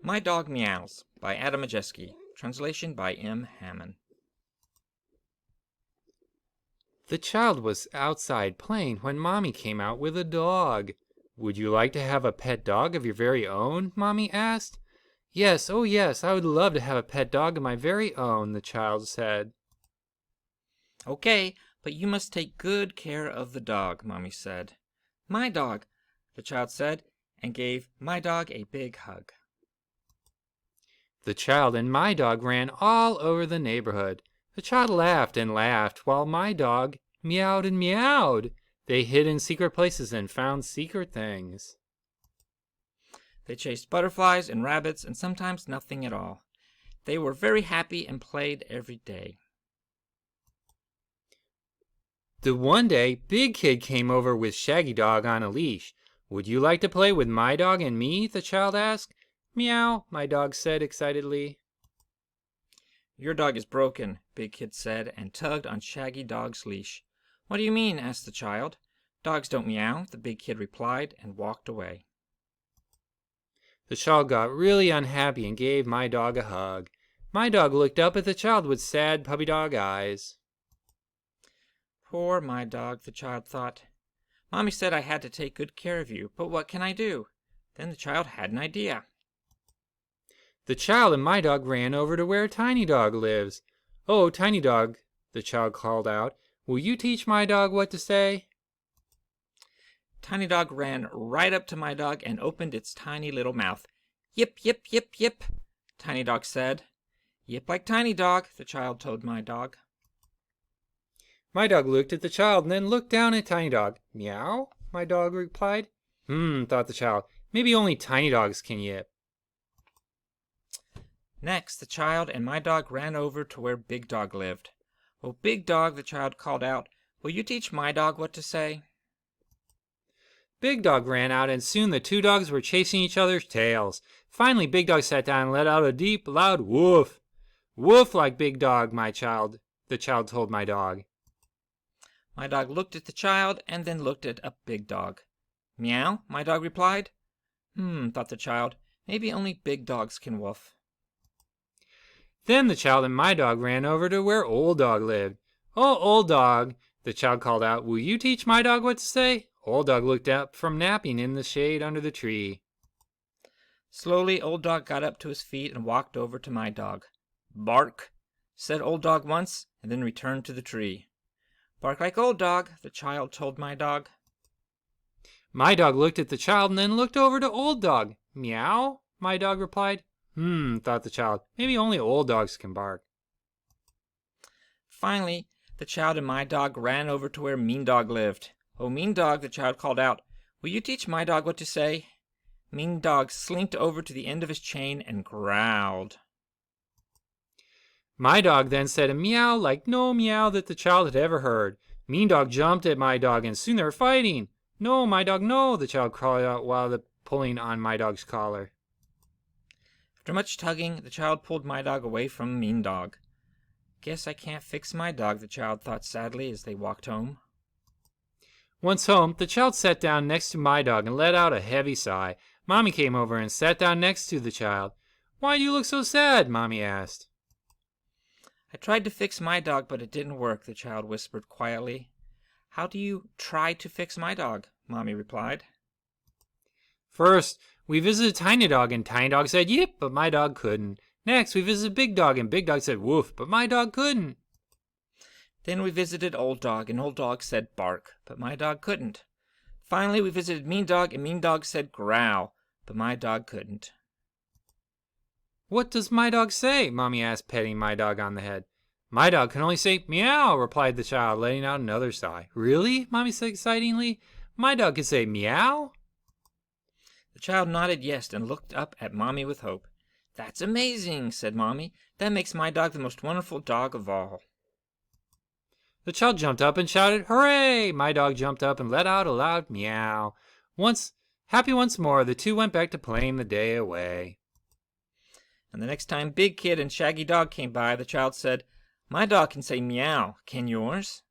My Dog Meows by Adam Majewski. Translation by M. Hammond. The child was outside playing when Mommy came out with a dog. "Would you like to have a pet dog of your very own?" Mommy asked. "Yes, oh yes, I would love to have a pet dog of my very own," the child said. "Okay, but you must take good care of the dog," Mommy said. "My dog," the child said, and gave My Dog a big hug. The child and My Dog ran all over the neighborhood. The child laughed and laughed while My Dog meowed and meowed. They hid in secret places and found secret things. They chased butterflies and rabbits and sometimes nothing at all. They were very happy and played every day. The one day, Big Kid came over with Shaggy Dog on a leash. "Would you like to play with My Dog and me?" the child asked. "Meow," My Dog said excitedly. "Your dog is broken," Big Kid said, and tugged on Shaggy Dog's leash. "What do you mean?" asked the child. "Dogs don't meow," the Big Kid replied, and walked away. The child got really unhappy and gave My Dog a hug. My Dog looked up at the child with sad puppy dog eyes. Poor My Dog, the child thought. "Mommy said I had to take good care of you, but what can I do?" Then the child had an idea. The child and My Dog ran over to where Tiny Dog lives. "Oh, Tiny Dog," the child called out, "will you teach My Dog what to say?" Tiny Dog ran right up to My Dog and opened its tiny little mouth. "Yip, yip, yip, yip," Tiny Dog said. "Yip like Tiny Dog," the child told My Dog. My Dog looked at the child and then looked down at Tiny Dog. "Meow," My Dog replied. Thought the child. Maybe only tiny dogs can yip. Next, the child and My Dog ran over to where Big Dog lived. "Oh, Big Dog," the child called out, "will you teach My Dog what to say?" Big Dog ran out and soon the two dogs were chasing each other's tails. Finally, Big Dog sat down and let out a deep, loud woof. "Woof like Big Dog, the child told My Dog. My Dog looked at the child and then looked at a Big Dog. "Meow," My Dog replied. Thought the child, maybe only big dogs can woof. Then the child and My Dog ran over to where Old Dog lived. "Oh, Old Dog," the child called out, "will you teach My Dog what to say?" Old Dog looked up from napping in the shade under the tree. Slowly, Old Dog got up to his feet and walked over to My Dog. "Bark," said Old Dog once, and then returned to the tree. "Bark like Old Dog," the child told My Dog. My Dog looked at the child and then looked over to Old Dog. "Meow," My Dog replied. Thought the child, maybe only old dogs can bark. Finally, the child and My Dog ran over to where Mean Dog lived. "Oh, Mean Dog," the child called out, "will you teach My Dog what to say?" Mean Dog slinked over to the end of his chain and growled. My Dog then said a meow like no meow that the child had ever heard. Mean Dog jumped at My Dog and soon they were fighting. "No, My Dog, no," the child called out while pulling on My Dog's collar. After much tugging, the child pulled My Dog away from Mean Dog. "Guess I can't fix My Dog," the child thought sadly as they walked home. Once home, the child sat down next to My Dog and let out a heavy sigh. Mommy came over and sat down next to the child. "Why do you look so sad?" Mommy asked. "I tried to fix My Dog, but it didn't work," the child whispered quietly. "How do you try to fix My Dog?" Mommy replied. "First, we visited Tiny Dog, and Tiny Dog said yip, but My Dog couldn't. Next, we visited Big Dog, and Big Dog said woof, but My Dog couldn't. Then we visited Old Dog, and Old Dog said bark, but My Dog couldn't. Finally, we visited Mean Dog, and Mean Dog said growl, but My Dog couldn't." "What does My Dog say?" Mommy asked, petting My Dog on the head. "My Dog can only say meow," replied the child, letting out another sigh. "Really?" Mommy said excitingly. "My Dog can say meow?" The child nodded yes and looked up at Mommy with hope. "That's amazing," said Mommy. "That makes My Dog the most wonderful dog of all." The child jumped up and shouted, "Hooray!" My Dog jumped up and let out a loud meow. Happy once more, the two went back to playing the day away. And the next time Big Kid and Shaggy Dog came by, the child said, "My dog can say meow. Can yours?"